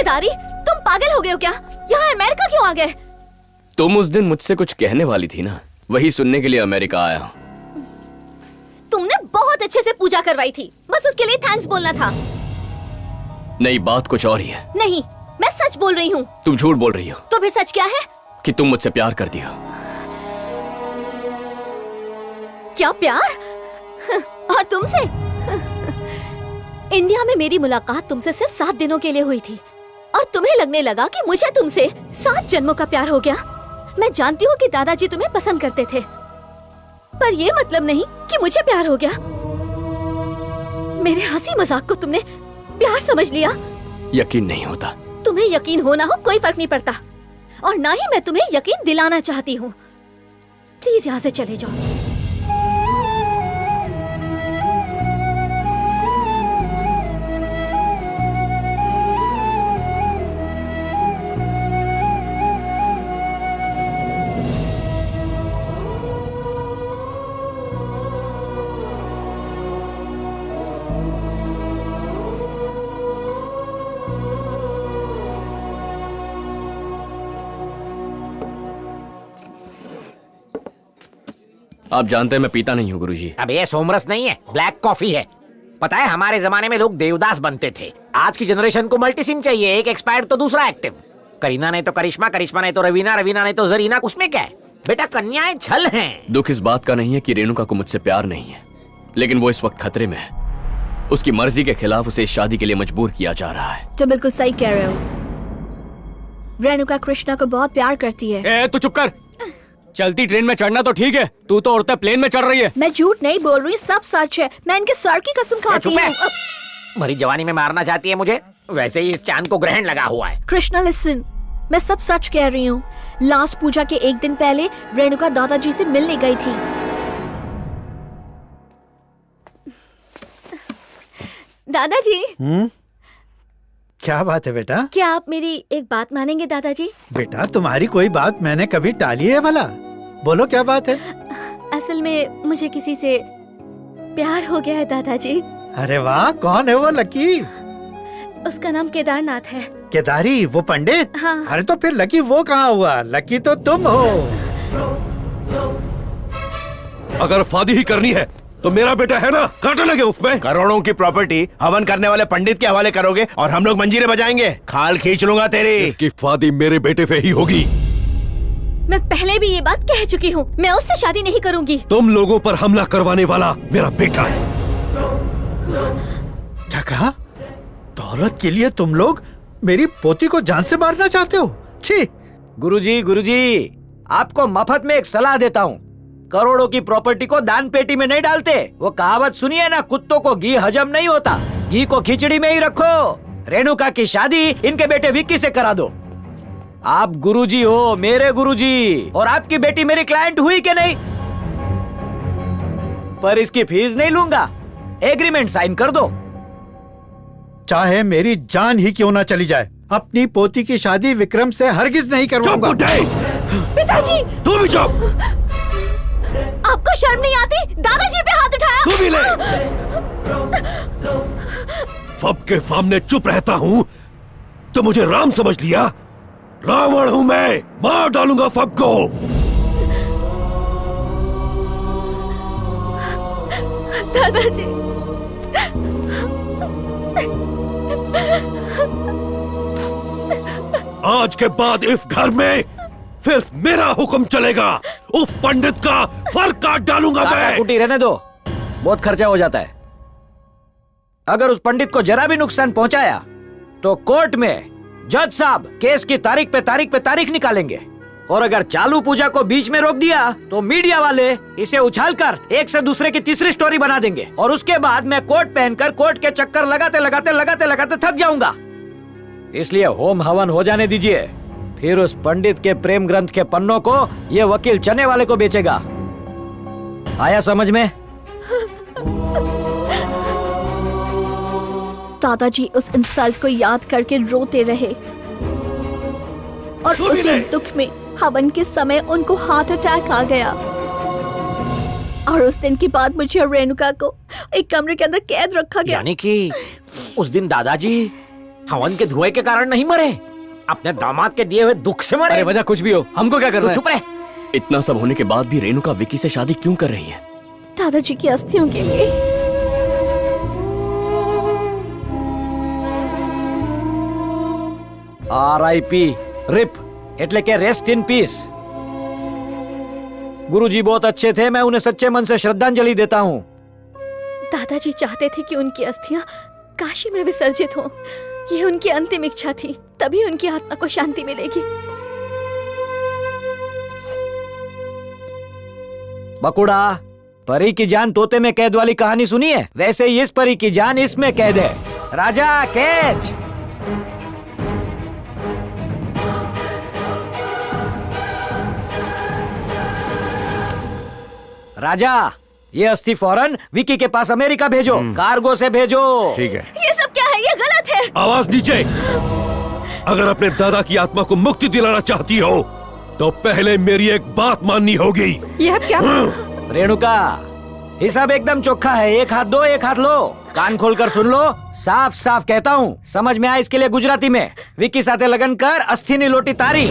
केदारी, तुम पागल हो गए हो क्या? यहाँ अमेरिका क्यों आ गए? तुम उस दिन मुझसे कुछ कहने वाली थी ना, वही सुनने के लिए अमेरिका आया हूँ। तुमने बहुत अच्छे से पूजा करवाई थी, बस उसके लिए थैंक्स बोलना था। नहीं, बात कुछ और ही है। नहीं, मैं सच बोल रही हूँ। तुम झूठ बोल रही हो। तो फिर सच क्या है? कि तुम मुझसे प्यार करती हो। क्या प्यार? और तुमसे? इंडिया में मेरी मुलाकात तुमसे सिर्फ 7 दिनों के लिए हुई थी और तुम्हें लगने लगा कि मुझे तुमसे 7 जन्मों का प्यार हो गया। मैं जानती हूँ कि दादाजी तुम्हें पसंद करते थे, पर ये मतलब नहीं कि मुझे प्यार हो गया। मेरे हंसी मजाक को तुमने प्यार समझ लिया। यकीन नहीं होता। तुम्हें यकीन हो ना हो कोई फर्क नहीं पड़ता, और ना ही मैं तुम्हें यकीन दिलाना चाहती हूँ। प्लीज यहाँ से चले जाओ। आप जानते हैं मैं पीता नहीं हूँ गुरुजी। अब ये सोमरस नहीं है, ब्लैक कॉफी है। पता है हमारे जमाने में लोग देवदास बनते थे। आज की जनरेशन को मल्टीसिम चाहिए, एक एक्सपायर्ड तो दूसरा एक्टिव। करीना ने तो करिश्मा, करिश्मा ने तो रवीना, रवीना ने तो जरीना। उसमें क्या है बेटा, कन्याएं छल हैं। दुख इस बात का नहीं है कि रेणुका को मुझसे प्यार नहीं है, लेकिन वो इस वक्त खतरे में है। उसकी मर्जी के खिलाफ उसे इस शादी के लिए मजबूर किया जा रहा है। तो बिल्कुल सही कह रहे हो। रेणुका कृष्णा को बहुत प्यार करती है। तू चुप कर। चलती ट्रेन में चढ़ना तो ठीक है, तू तो औरतें प्लेन में चढ़ रही है। मैं झूठ नहीं बोल रही, सब सच है। मैं इनके सर की कसम खाती हूँ। भरी जवानी में मारना चाहती है मुझे। वैसे ही इस चांद को ग्रहण लगा हुआ है। कृष्णा लिसन, मैं सब सच कह रही हूँ। लास्ट पूजा के एक दिन पहले रेणुका दादाजी से मिलने गई थी। दादाजी। क्या बात है बेटा? क्या आप मेरी एक बात मानेंगे दादाजी? बेटा तुम्हारी कोई बात मैंने कभी टाली है भला? बोलो क्या बात है? असल में मुझे किसी से प्यार हो गया है दादाजी। अरे वाह, कौन है वो लकी? उसका नाम केदारनाथ है। केदारी, वो पंडित? हाँ। अरे तो फिर लकी वो कहाँ हुआ? लकी तो तुम हो। अगर फादी ही करनी है तो मेरा बेटा है ना, कांटे लगे उसमें। करोड़ों की प्रॉपर्टी हवन करने वाले पंडित के हवाले करोगे और हम लोग मंजीरे बजाएंगे। खाल खींच लूंगा तेरी। इसकी फादी मेरे बेटे से ही होगी। मैं पहले भी ये बात कह चुकी हूँ, मैं उससे शादी नहीं करूँगी। तुम लोगों पर हमला करवाने वाला मेरा बेटा है। क्या कहा? दौलत के लिए तुम लोग मेरी पोती को जान से मारना चाहते हो? छी! गुरुजी, गुरुजी, आपको मफत में एक सलाह देता हूँ। करोड़ों की प्रॉपर्टी को दान पेटी में नहीं डालते। वो कहावत सुनिए ना, कुत्तों को घी हजम नहीं होता, घी को खिचड़ी में ही रखो। रेणुका की शादी इनके बेटे विक्की से करा दो। आप गुरुजी हो, मेरे गुरुजी, और आपकी बेटी मेरी क्लाइंट हुई कि नहीं? पर इसकी फीस नहीं लूंगा, एग्रीमेंट साइन कर दो। चाहे मेरी जान ही क्यों ना चली जाए, अपनी पोती की शादी विक्रम से हरगिज नहीं करवाऊंगा। पिताजी! तू भी चुप! आपको शर्म नहीं आती? दादाजी पे हाथ उठाया। तू भी ले। सबके सामने चुप रहता हूँ तो मुझे राम समझ लिया? रावण हूँ मैं, मार डालूंगा सबको। दादाजी। आज के बाद इस घर में सिर्फ मेरा हुक्म चलेगा। उस पंडित का सर काट डालूंगा मैं। कुटी रहने दो, बहुत खर्चा हो जाता है। अगर उस पंडित को जरा भी नुकसान पहुंचाया तो कोर्ट में जज साहब केस की तारीख पे तारीख निकालेंगे, और अगर चालू पूजा को बीच में रोक दिया तो मीडिया वाले इसे उछालकर एक से दूसरे की तीसरी स्टोरी बना देंगे, और उसके बाद मैं कोट पहनकर कोर्ट के चक्कर लगाते थक जाऊंगा। इसलिए होम हवन हो जाने दीजिए, फिर उस पंडित के प्रेम ग्रंथ के पन्नों को ये वकील चने वाले को बेचेगा। आया समझ में? दादाजी उस इंसल्ट को याद करके रोते रहे, और उसी दुख में हवन के समय उनको हार्ट अटैक आ गया। और उस दिन के बाद मुझे और रेणुका को एक कमरे के अंदर कैद रखा गया। यानी कि उस दिन दादाजी हवन के धुएं के कारण नहीं मरे, अपने दामाद के दिए हुए दुख से मरे। अरे वजह कुछ भी हो, हमको क्या करना तू है? चुप रहे। इतना सब होने के बाद भी रेणुका विकी से शादी क्यों कर रही है? दादाजी की अस्थियों के लिए। RIP रिप એટલે કે રેસ્ટ ઇન પીસ। गुरुजी बहुत अच्छे थे, मैं उन्हें सच्चे मन से श्रद्धांजलि देता हूँ। दादाजी चाहते थे कि उनकी अस्थियां काशी में विसर्जित हों। ये उनकी अंतिम इच्छा थी, तभी उनकी आत्मा को शांति मिलेगी। बकुड़ा, परी की जान तोते में कैद वाली कहानी सुनी है? वैसे ही इस परी की जान इसमें कैद है। राजा कैच। राजा, ये अस्थि फौरन विकी के पास अमेरिका भेजो, कार्गो से भेजो। ठीक है। ये सब क्या है? ये गलत है। आवाज नीचे। अगर अपने दादा की आत्मा को मुक्ति दिलाना चाहती हो तो पहले मेरी एक बात माननी होगी। यह क्या? रेणुका, हिसाब एकदम चोखा है। एक हाथ दो, एक हाथ लो। कान खोलकर सुन लो, साफ साफ कहता हूँ। समझ में आया इसके लिए गुजराती में? विकी साथे लगन कर अस्थि नी लोटी तारी।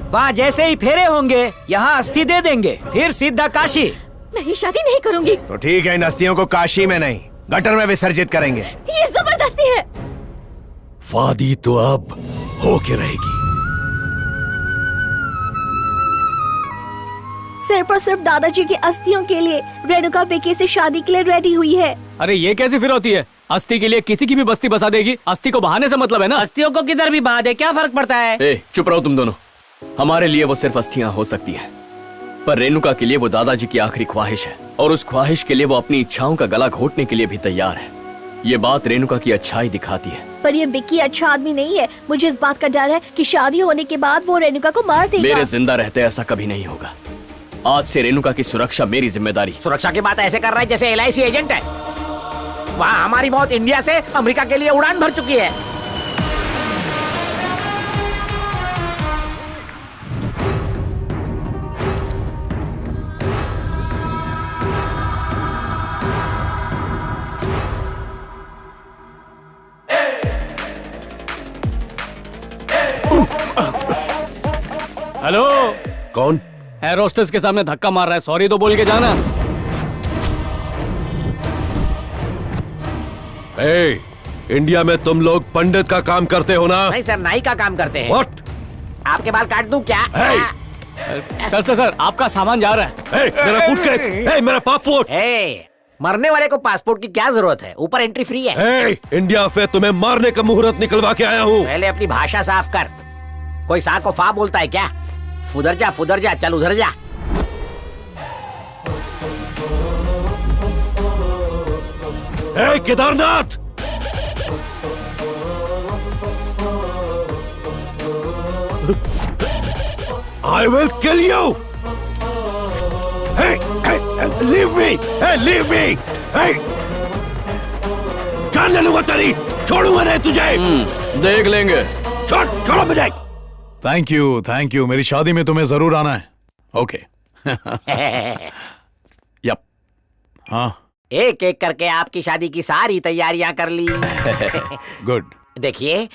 वहाँ जैसे ही फेरे होंगे यहाँ अस्थि दे देंगे, फिर सीधा काशी। मैं ये शादी नहीं करूंगी। तो ठीक है, इन अस्थियों को काशी में नहीं गटर में विसर्जित करेंगे। ये जबरदस्ती है। वादी तो अब होके रहेगी। सिर्फ और सिर्फ दादाजी की अस्थियों के लिए रेणुका विकी से शादी के लिए रेडी हुई है। अरे ये कैसी फिर होती है? अस्थि के लिए किसी की भी बस्ती बसा देगी। अस्थि को बहाने से मतलब है ना। अस्थियों को किधर भी बहा दे, क्या फर्क पड़ता है? ए, चुप रहो तुम दोनों। हमारे लिए वो सिर्फ अस्थियां हो सकती हैं, पर रेणुका के लिए वो दादाजी की आखिरी ख्वाहिश है, और उस ख्वाहिश के लिए वो अपनी इच्छाओं का गला घोटने के लिए भी तैयार है। ये बात रेणुका की अच्छाई दिखाती है। पर ये विकी अच्छा आदमी नहीं है। मुझे इस बात का डर है कि शादी होने के बाद वो रेणुका को मार देगा। मेरे जिंदा रहते ऐसा कभी नहीं होगा। आज से रेणुका की सुरक्षा मेरी जिम्मेदारी। सुरक्षा की बात ऐसे कर रहा है जैसे LIC एजेंट है। वहाँ हमारी मौत इंडिया से अमेरिका के लिए उड़ान भर चुकी है। हेलो, कौन? एयर होस्टेस के सामने धक्का मार रहा है, सॉरी तो बोल के जाना। ए, इंडिया में तुम लोग पंडित का काम करते हो ना? नहीं सर, नाई का काम करते हैं। What? आपके बाल काट दूं क्या? सर, आपका सामान जा रहा है। ए, मेरा सूटकेस, ए, मेरा पासपोर्ट। मरने वाले को पासपोर्ट की क्या जरूरत है? ऊपर एंट्री फ्री है। ए, इंडिया से तुम्हें मारने का मुहूर्त निकलवा के आया हूँ। पहले अपनी भाषा साफ कर। कोई सा को फा बोलता है क्या? फुदर जा, चल उधर जा। ए, Kedarnath, I will kill you. Hey, leave me. Hey, leave me. Hey, जान ले लूंगा तेरी, छोड़ूंगा नहीं तुझे। देख लेंगे। छोड़ो मुझे। Thank you. मेरी शादी में तुम्हें जरूर आना है। ओके। यप। हाँ। एक एक करके आपकी शादी की सारी तैयारियां कर ली। गुड। देखिए,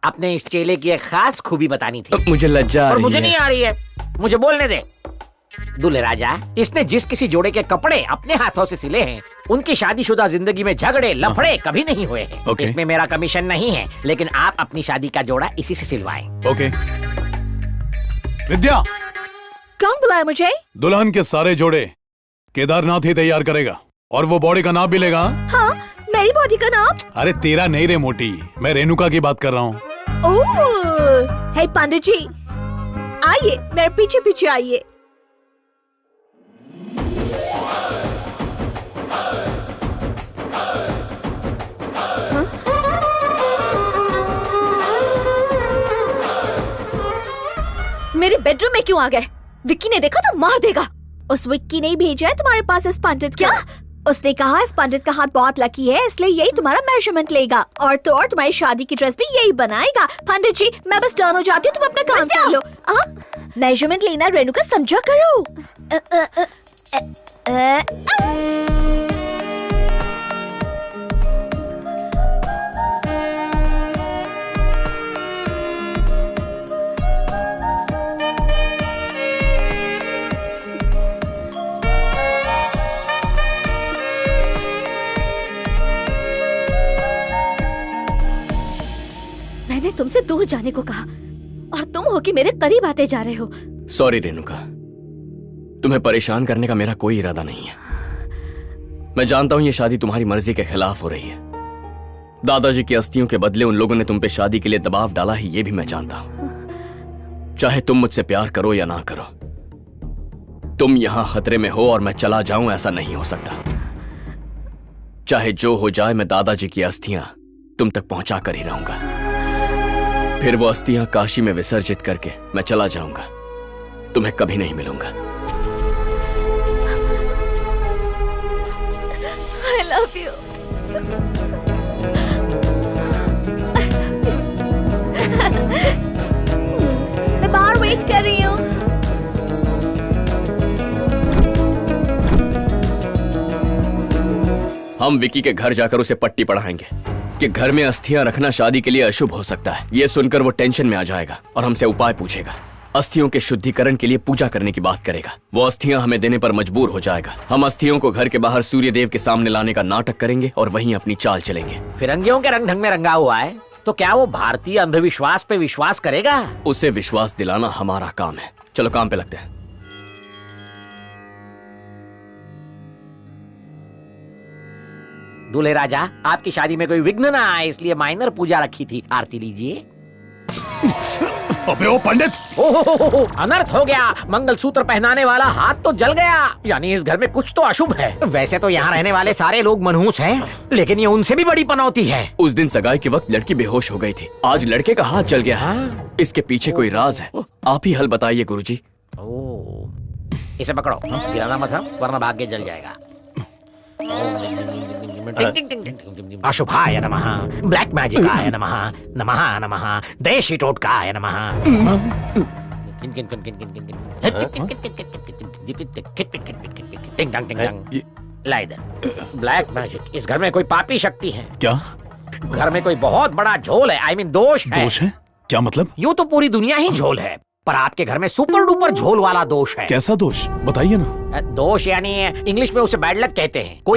अपने इस चेले की एक खास खूबी बतानी थी। मुझे लज्जा आ और रही मुझे है। नहीं आ रही है, मुझे बोलने दे। दूल्हे राजा, इसने जिस किसी जोड़े के कपड़े अपने हाथों से सिले हैं, उनकी शादीशुदा जिंदगी में झगड़े लफड़े कभी नहीं हुए हैं। Okay. इसमें मेरा कमीशन नहीं है, लेकिन आप अपनी शादी का जोड़ा इसी से सिलवाएं। ओके। विद्या, कौन बुलाया मुझे? दुल्हन के सारे जोड़े केदारनाथ ही तैयार करेगा, और वो बॉडी का नाप भी लेगा। हाँ, मेरी बॉडी का नाप? अरे तेरा नहीं रे मोटी, मैं रेणुका की बात कर रहा हूँ। ओह, हे पंडित जी, आइए मेरे पीछे पीछे आइए। मेरे बेडरूम में क्यों आ गए? विक्की ने देखा तो मार देगा। उस विक्की ने भेजा है तुम्हारे पास इस पंडित को। क्या? उसने कहा इस पंडित का हाथ बहुत लकी है, इसलिए यही तुम्हारा मेजरमेंट लेगा, और तो और तुम्हारी शादी की ड्रेस भी यही बनाएगा। पंडित जी, मैं बस टर्न हो जाती हूँ, तुम अपना काम कर लो। मेजरमेंट लेना रेणुका समझा करो। मैंने तुमसे दूर जाने को कहा और तुम हो कि मेरे करीब आते जा रहे हो। सॉरी रेणुका, तुम्हें परेशान करने का मेरा कोई इरादा नहीं है। मैं जानता हूं ये शादी तुम्हारी मर्जी के खिलाफ हो रही है। दादाजी की अस्थियों के बदले उन लोगों ने तुम पे शादी के लिए दबाव डाला है, ये भी मैं जानता हूं। चाहे तुम मुझसे प्यार करो या ना करो, तुम यहां खतरे में हो और मैं चला जाऊं, ऐसा नहीं हो सकता। चाहे जो हो जाए, मैं दादाजी की अस्थियां तुम तक पहुंचा कर ही रहूंगा। फिर वो अस्थियां काशी में विसर्जित करके मैं चला जाऊंगा, तुम्हें कभी नहीं मिलूंगा। I love you. मैं बाहर वेट कर रही हूँ। हम विकी के घर जाकर उसे पट्टी पढ़ाएंगे कि घर में अस्थियां रखना शादी के लिए अशुभ हो सकता है। ये सुनकर वो टेंशन में आ जाएगा और हमसे उपाय पूछेगा। अस्थियों के शुद्धिकरण के लिए पूजा करने की बात करेगा। वो अस्थियां हमें देने पर मजबूर हो जाएगा। हम अस्थियों को घर के बाहर सूर्य देव के सामने लाने का नाटक करेंगे और वहीं अपनी चाल चलेंगे। फिरंगियों के रंग ढंग में रंगा हुआ है, तो क्या वो भारतीय अंधविश्वास पे विश्वास करेगा? उसे विश्वास दिलाना हमारा काम है। चलो काम पे लगते हैं। दूल्हे राजा, आपकी शादी में कोई विघ्न ना आए इसलिए माइनर पूजा रखी थी। आरती लीजिए। अबे ओ पंडित, ओहो, अनर्थ हो गया। मंगलसूत्र पहनाने वाला हाथ तो जल गया। यानी इस घर में कुछ तो अशुभ है। वैसे तो यहाँ रहने वाले सारे लोग मनहूस हैं, लेकिन ये उनसे भी बड़ी पनौती है। उस दिन सगाई के वक्त लड़की बेहोश हो गई थी, आज लड़के का हाथ जल गया है। इसके पीछे कोई राज है, आप ही हल बताइए गुरुजी। इसे पकड़ो, गिराना मत वरना भाग्य जल जाएगा। अशुभाय नमः, ब्लैक मैजिकाय नमः, नमः नमः, देशी टोटकाय नमः। ला इधर। ब्लैक मैजिक, इस घर में कोई पापी शक्ति है। क्या घर में कोई बहुत बड़ा झोल है, आई मीन दोष है। दोष है? क्या मतलब? यूं तो पूरी दुनिया ही झोल है, पर आपके घर में सुपर डुपर झोल वाला दोष है। कैसा दोष बताइए ना। दोष यानी इंग्लिश में उसे बैड लक कहते हैं। कोई